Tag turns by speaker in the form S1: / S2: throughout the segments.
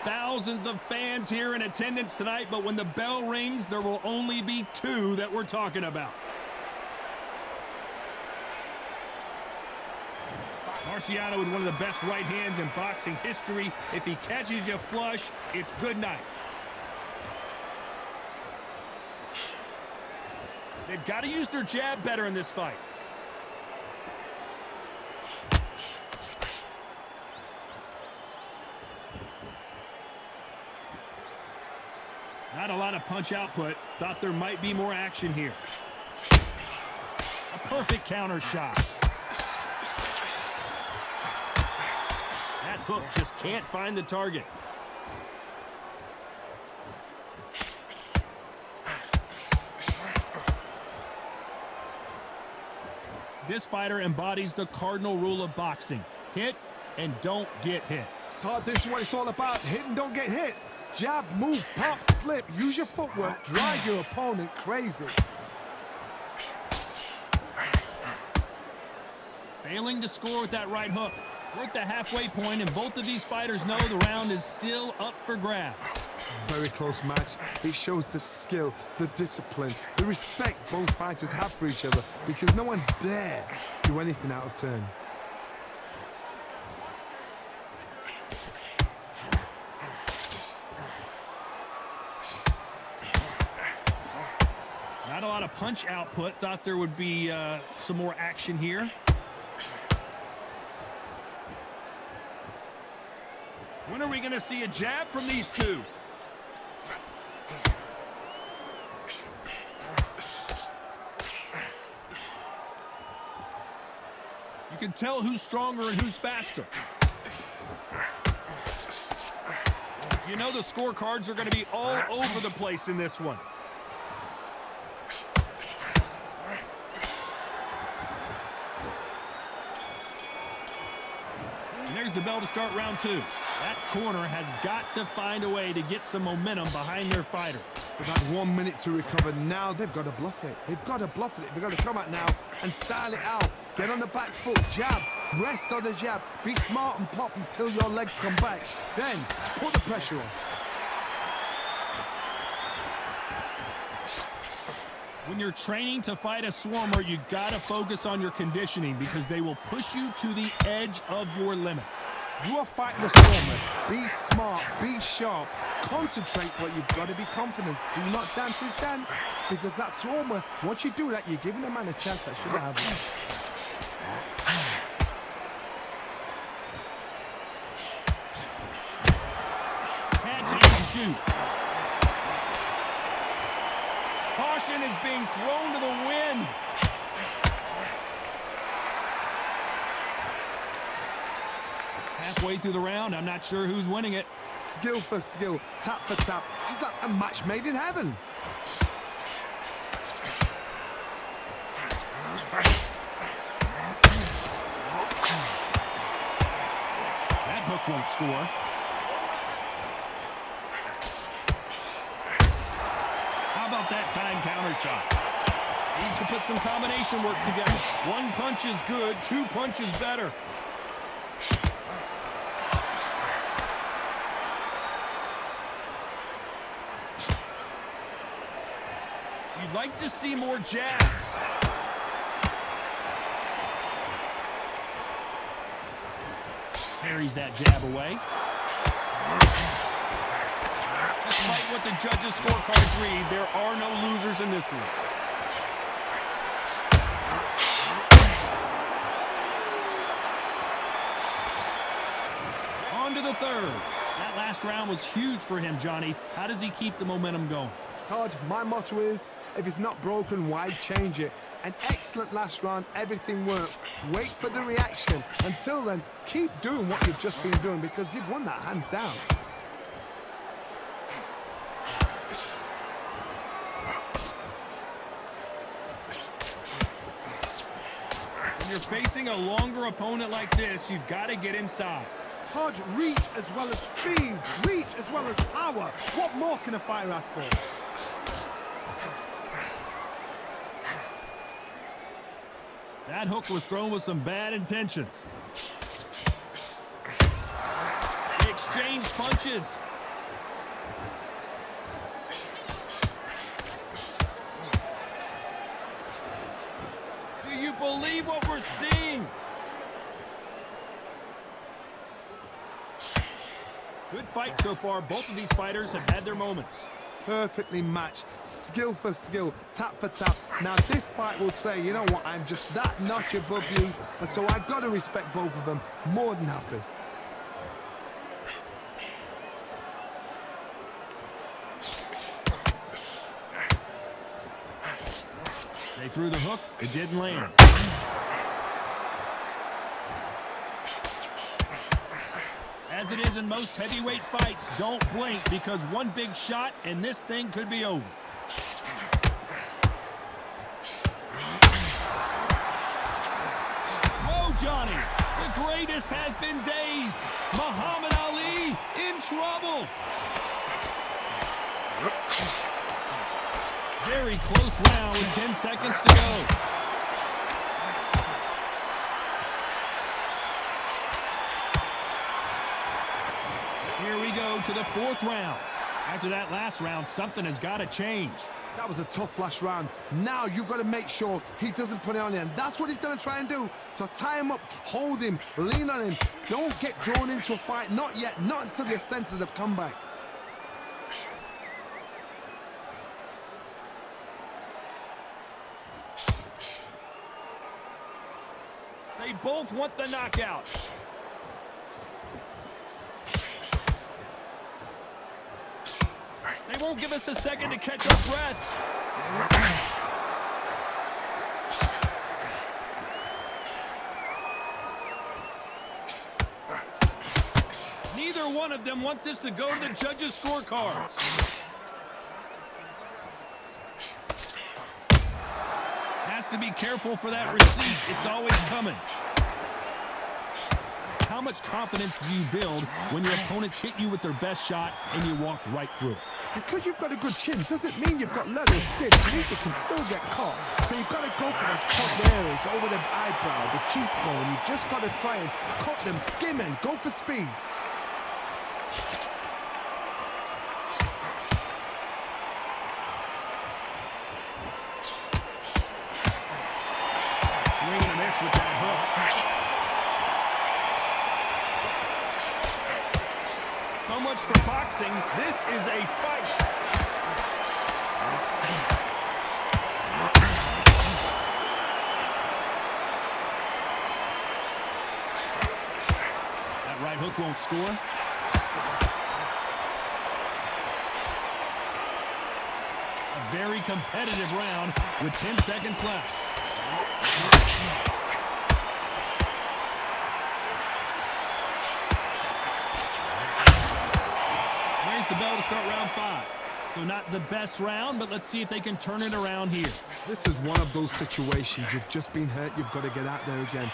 S1: Thousands of fans here in attendance tonight, but when the bell rings, there will only be two that we're talking about. Marciano with one of the best right hands in boxing history. If he catches you flush, it's good night. They've got to use their jab better in this fight. Not a lot of punch output. Thought there might be more action here. A perfect counter shot. That hook just can't find the target. This fighter embodies the cardinal rule of boxing. Hit and don't get hit.
S2: Todd, this is what it's all about. Hit and don't get hit. Jab, move, pop, slip. Use your footwork. Drive your opponent crazy.
S1: Failing to score with that right hook. We're at the halfway point, and both of these fighters know the round is still up for grabs.
S2: Very close match. It shows the skill, the discipline, the respect both fighters have for each other, because no one dare do anything out of turn.
S1: Not a lot of punch output. Thought there would be some more action here. When are we going to see a jab from these two? You can tell who's stronger and who's faster. You know the scorecards are going to be all over the place in this one. And there's the bell to start round two. That corner has got to find a way to get some momentum behind their fighter.
S2: They've had 1 minute to recover. Now they've got to bluff it. They've got to bluff it. They've got to come out now and style it out. Get on the back foot, jab, rest on the jab. Be smart and pop until your legs come back. Then put the pressure on.
S1: When you're training to fight a swarmer, you got to focus on your conditioning because they will push you to the edge of your limits.
S2: You are fighting a swarmer. Be smart, be sharp. Concentrate, but you've got to be confident. Do not dance his dance, because that swarmer, once you do that, you're giving a man a chance that should have him.
S1: Catch and shoot. Caution is being thrown to the wind. Halfway through the round, I'm not sure who's winning it.
S2: Skill for skill, tap for tap. Just like a match made in heaven.
S1: That hook won't score. How about that time counter shot? Needs to put some combination work together. One punch is good, two punches better. You'd like to see more jabs. Parries that jab away. Despite what the judges' scorecards read, there are no losers in this one. On to the third. That last round was huge for him, Johnny. How does he keep the momentum going?
S2: Todd, my motto is, if it's not broken, why change it? An excellent last round, everything worked. Wait for the reaction. Until then, keep doing what you've just been doing, because you've won that hands down.
S1: When you're facing a longer opponent like this, you've got to get inside.
S2: Todd, reach as well as speed, reach as well as power. What more can a fighter ask for?
S1: That hook was thrown with some bad intentions. They exchanged punches. you believe what we're seeing? Good fight so far. Both of these fighters have had their moments.
S2: Perfectly matched, skill for skill, tap for tap. Now this fight will say, you know what, I'm just that notch above you, and so I've got to respect both of them. More than happy.
S1: They threw the hook, it didn't land. As it is in most heavyweight fights, don't blink because one big shot and this thing could be over. Whoa, Johnny! The greatest has been dazed. Muhammad Ali in trouble. Very close round with 10 seconds to go. Here we go to the fourth round. After that last round, something has got to change.
S2: That was a tough last round. Now you've got to make sure he doesn't put it on him. That's what he's going to try and do. So tie him up, hold him, lean on him. Don't get drawn into a fight. Not yet. Not until your senses have come back.
S1: They both want the knockout. They won't give us a second to catch our breath. Neither one of them want this to go to the judges' scorecards. Has to be careful for that receipt. It's always coming. How much confidence do you build when your opponents hit you with their best shot and you walked right through it?
S2: Because you've got a good chin doesn't mean you've got leather skin. People can still get caught. So you've got to go for those cut areas over the eyebrow, the cheekbone. You've just got to try and cut them, skim and go for speed.
S1: Swing and a miss with that hook. So much for boxing. This is a fight. That right hook won't score. A very competitive round with 10 seconds left. The bell to start round 5. So not the best round, but let's see if they can turn it around here.
S2: This is one of those situations. You've just been hurt. You've got to get out there again.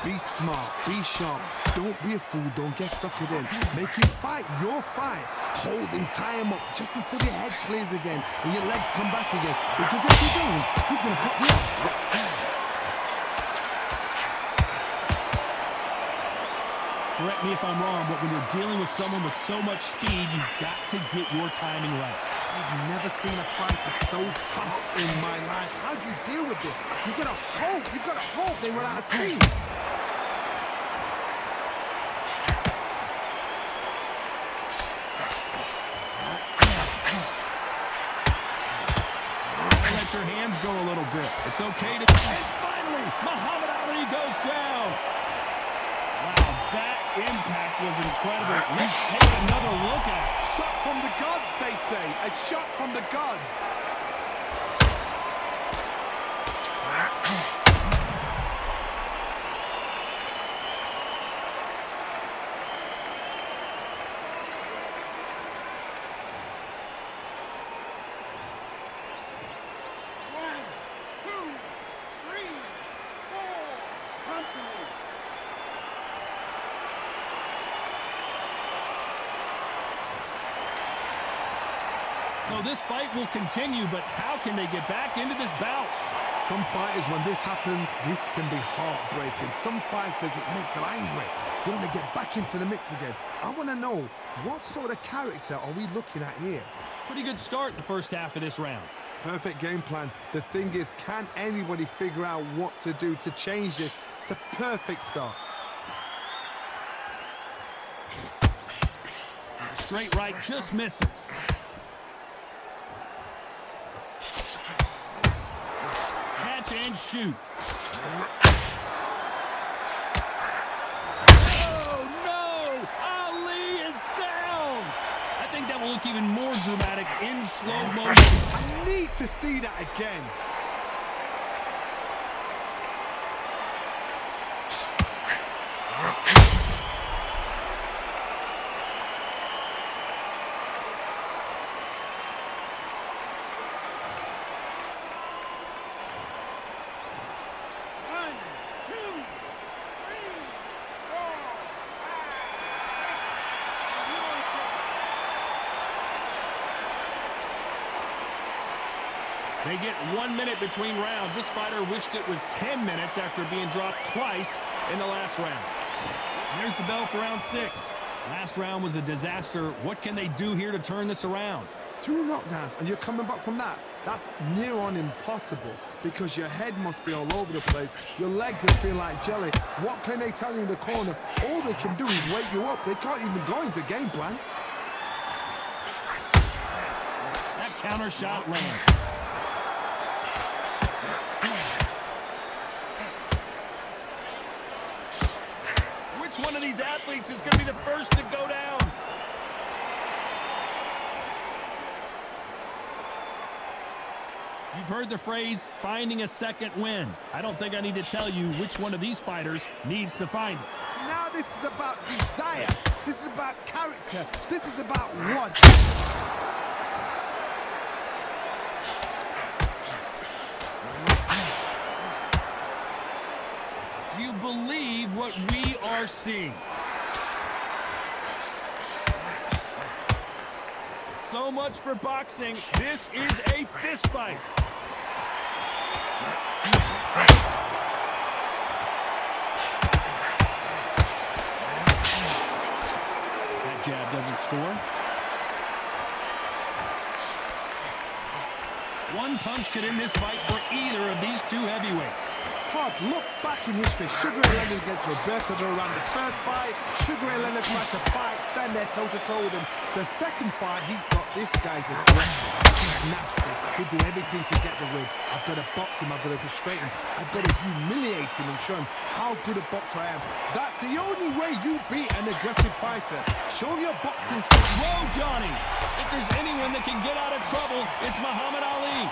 S2: Be smart. Be sharp. Don't be a fool. Don't get suckered in. Make him fight your fight. Hold him, tie him up just until your head clears again and your legs come back again. Because if you don't, he's going to put you up.
S1: Correct me if I'm wrong, but when you're dealing with someone with so much speed, you've got to get your timing right.
S2: I've never seen a fighter so fast in my life. How do you deal with this? You've got to hope they run out of steam.
S1: Let your hands go a little bit. It's okay to... And finally, Muhammad Ali goes down. Wow, that impact was incredible. Let's take another look at it.
S2: Shot from the gods, they say. A shot from the gods.
S1: So this fight will continue, but how can they get back into this bout?
S2: Some fighters, when this happens, this can be heartbreaking. Some fighters, it makes them angry. They want to get back into the mix again. I want to know, what sort of character are we looking at here?
S1: Pretty good start the first half of this round.
S2: Perfect game plan. The thing is, can anybody figure out what to do to change this? It's a perfect start.
S1: Straight right just misses. Catch and shoot. Oh, no! Ali is down! I think that will look even more dramatic in slow motion.
S2: I need to see that again.
S1: They get 1 minute between rounds. This fighter wished it was 10 minutes after being dropped twice in the last round. And there's the bell for round 6. Last round was a disaster. What can they do here to turn this around?
S2: 2 knockdowns, and you're coming back from that. That's near on impossible because your head must be all over the place. Your legs are feeling like jelly. What can they tell you in the corner? All they can do is wake you up. They can't even go into game plan.
S1: That counter shot lands. Which one of these athletes is going to be the first to go down? You've heard the phrase, finding a second wind. I don't think I need to tell you which one of these fighters needs to find it.
S2: Now this is about desire. This is about character. This is about what?
S1: Do you believe what we are seeing? So much for boxing. This is a fist fight. That jab doesn't score. One punch could end this fight for either of these two heavyweights.
S2: Todd, look back in history. Sugar Ray Leonard against Roberto Duran. The first fight, Sugar Ray Leonard tried to fight, stand there toe-to-toe with him. The second fight, he got this guy's aggressive. He's nasty. He'll do everything to get the win. I've got to box him. I've got to frustrate him. I've got to humiliate him and show him how good a boxer I am. That's the only way you beat an aggressive fighter. Show him your boxing skills.
S1: Whoa, Johnny! If there's anyone that can get out of trouble, it's Muhammad Ali.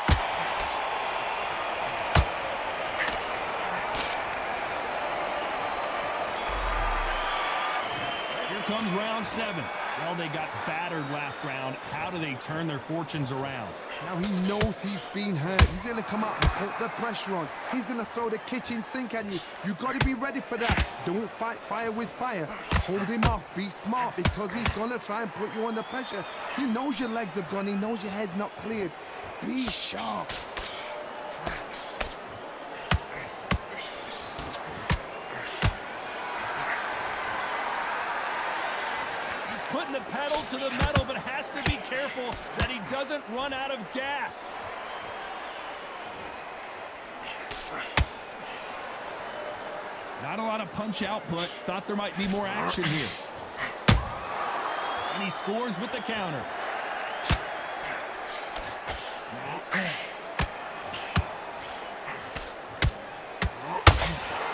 S1: Comes round 7. Well, they got battered last round. How do they turn their fortunes around?
S2: Now he knows he's been hurt. He's going to come out and put the pressure on. He's going to throw the kitchen sink at you. You got to be ready for that. Don't fight fire with fire. Hold him off. Be smart because he's going to try and put you under pressure. He knows your legs are gone. He knows your head's not cleared. Be sharp.
S1: Putting the pedal to the metal, but has to be careful that he doesn't run out of gas. Not a lot of punch output. Thought there might be more action here. And he scores with the counter.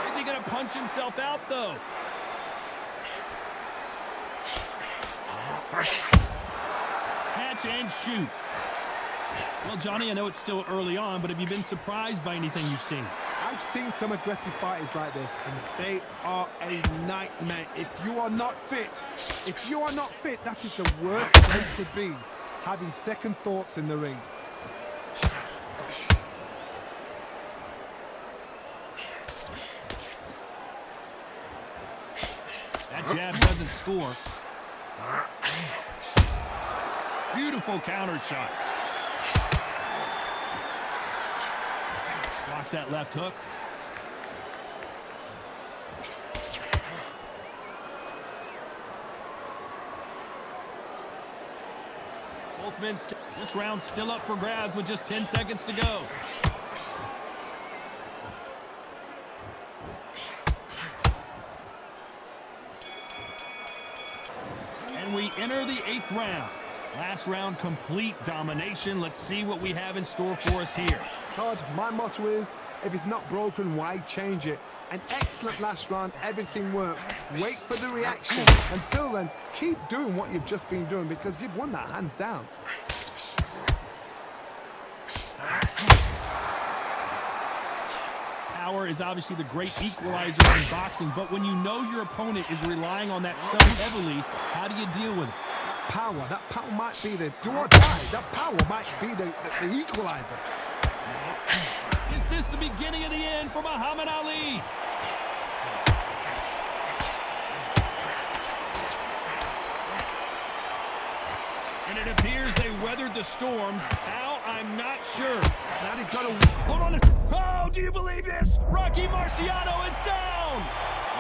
S1: Is he going to punch himself out, though? Catch and shoot. Well, Johnny, I know it's still early on, but have you been surprised by anything you've seen?
S2: I've seen some aggressive fighters like this, and they are a nightmare. If you are not fit, that is the worst place to be, having second thoughts in the ring.
S1: That jab doesn't score. Beautiful counter shot. Blocks that left hook. Both men, this round's still up for grabs with just 10 seconds to go. And we enter the 8th round. Last round, complete domination. Let's see what we have in store for us here.
S2: Todd, my motto is, if it's not broken, why change it? An excellent last round, everything works. Wait for the reaction. Until then, keep doing what you've just been doing because you've won that hands down.
S1: Power is obviously the great equalizer in boxing, but when you know your opponent is relying on that so heavily, how do you deal with it?
S2: That power might be the do or die. That power might be the equalizer.
S1: Is this the beginning of the end for Muhammad Ali? And it appears they weathered the storm. How? I'm not sure.
S2: Now they've got to...
S1: Hold on. Oh, do you believe this? Rocky Marciano is down.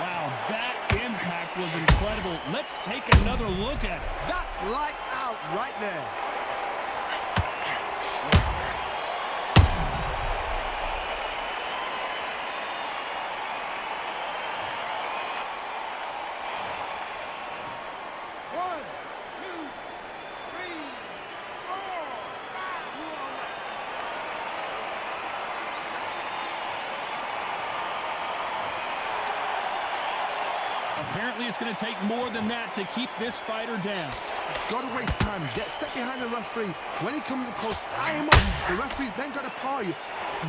S1: Wow, that impact was incredible. Let's take another look at it.
S2: That's lights out right there.
S1: Apparently, it's going to take more than that to keep this fighter down.
S2: Got to waste time. Step behind the referee. When he comes close, tie him up. The referee's then got to paw you.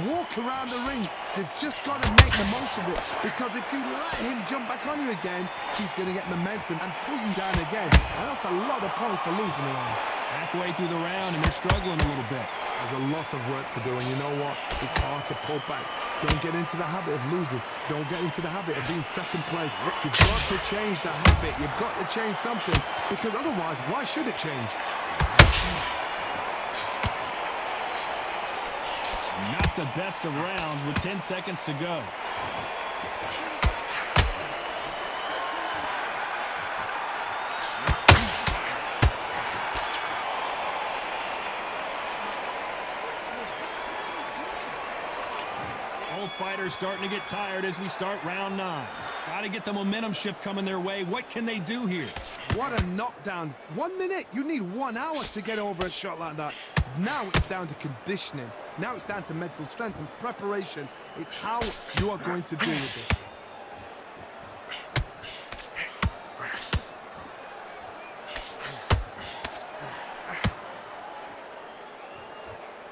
S2: Walk around the ring. You've just got to make the most of it. Because if you let him jump back on you again, he's going to get momentum and pull you down again. And that's a lot of points to lose in the round.
S1: Halfway through the round, and they're struggling a little bit.
S2: There's a lot of work to do, and you know what? It's hard to pull back. Don't get into the habit of losing. Don't get into the habit of being second place. You've got to change the habit. You've got to change something, because otherwise, why should it change?
S1: Not the best of rounds with 10 seconds to go. Both fighters starting to get tired as we start round 9. Got to get the momentum shift coming their way. What can they do here?
S2: What a knockdown. 1 minute. You need 1 hour to get over a shot like that. Now it's down to conditioning. Now it's down to mental strength and preparation. It's how you are going to deal with it.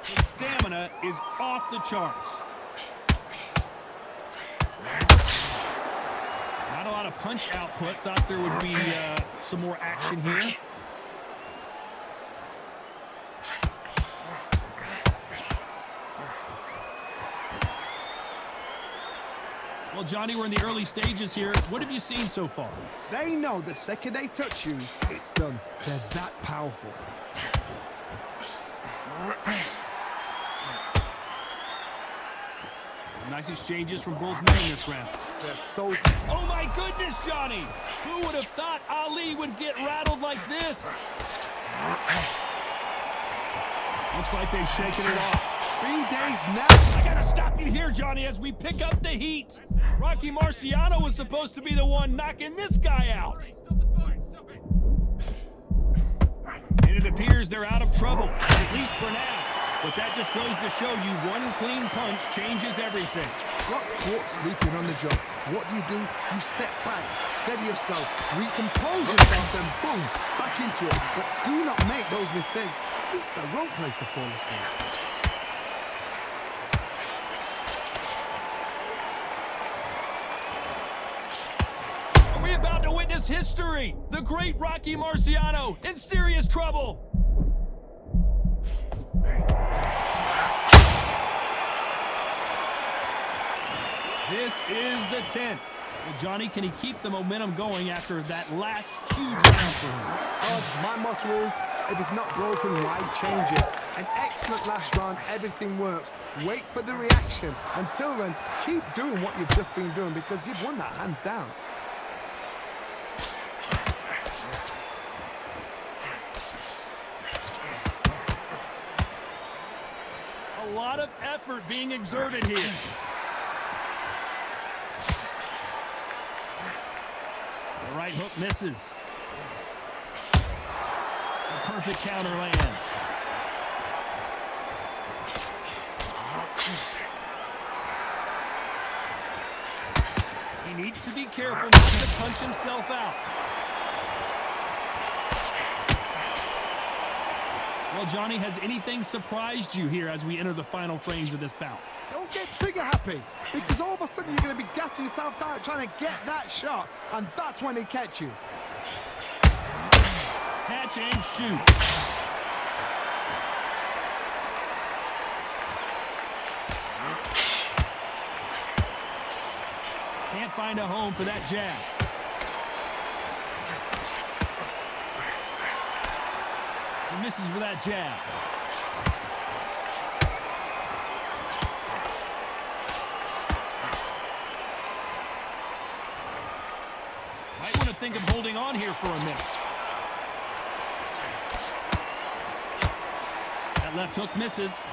S1: His stamina is off the charts. Not a lot of punch output. Thought there would be some more action here. Well, Johnny, we're in the early stages here. What have you seen so far?
S2: They know the second they touch you, it's done. They're that powerful.
S1: Nice exchanges from both men in this round.
S2: They're so...
S1: Oh, my goodness, Johnny! Who would have thought Ali would get rattled like this? Looks like they've shaken it off.
S2: 3 days now.
S1: I gotta stop you here, Johnny, as we pick up the heat. Rocky Marciano was supposed to be the one knocking this guy out. And it appears they're out of trouble, at least for now. But that just goes to show you one clean punch changes everything.
S2: Got caught sleeping on the job. What do? You step back, steady yourself, recompose yourself, then boom, back into it. But do not make those mistakes. This is the wrong place to fall asleep.
S1: Are we about to witness history? The great Rocky Marciano in serious trouble. This is the 10th. Well, Johnny, can he keep the momentum going after that last huge round for him?
S2: My motto is, if it's not broken, why change it? An excellent last round, everything works. Wait for the reaction. Until then, keep doing what you've just been doing because you've won that hands down.
S1: lot of effort being exerted here. The right hook misses. The perfect counter lands. He needs to be careful not to punch himself out. Well, Johnny, has anything surprised you here as we enter the final frames of this bout?
S2: Don't get trigger happy, because all of a sudden you're going to be gassing yourself out trying to get that shot, and that's when they catch you.
S1: Catch and shoot. Can't find a home for that jab. He misses with that jab. Might want to think of holding on here for a minute. That left hook misses.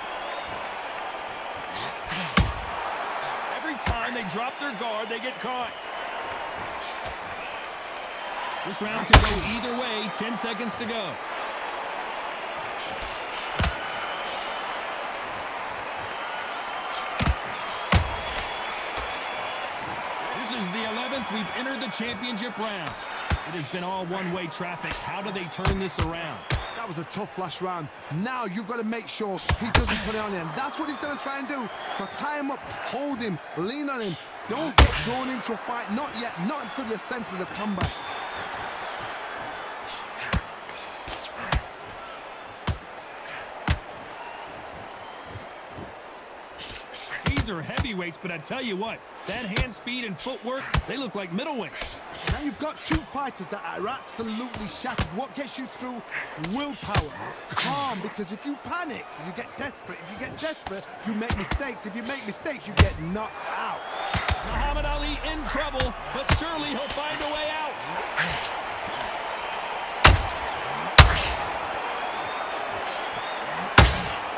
S1: Every time they drop their guard, they get caught. This round could go either way. 10 seconds to go. This is the 11th we've entered the championship round. It has been all one-way traffic. How do they turn this around?
S2: That was a tough last round. Now you've got to make sure he doesn't put it on him. That's what he's going to try and do. So tie him up, hold him, lean on him. Don't get drawn into a fight. Not yet. Not until your senses have come back.
S1: These are heavyweights, but I tell you what, that hand speed and footwork, they look like middleweights.
S2: Now you've got two fighters that are absolutely shattered. What gets you through? Willpower. Calm, because if you panic, you get desperate. If you get desperate, you make mistakes. If you make mistakes, you get knocked out.
S1: Muhammad Ali in trouble, but surely he'll find a way out.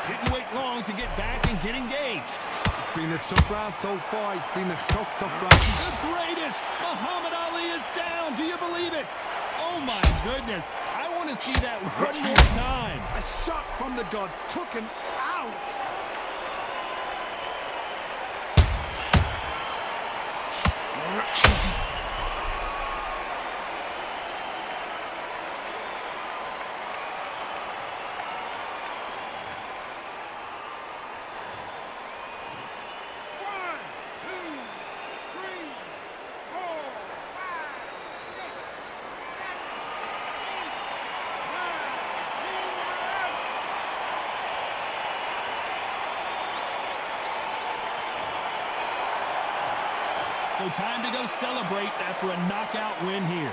S1: Didn't wait long to get back and get engaged.
S2: It's been a tough round so far. It's been a tough round.
S1: The greatest! Muhammad Ali is down! Do you believe it? Oh my goodness! I want to see that one more time.
S2: A shot from the gods took him out.
S1: So time to go celebrate after a knockout win here.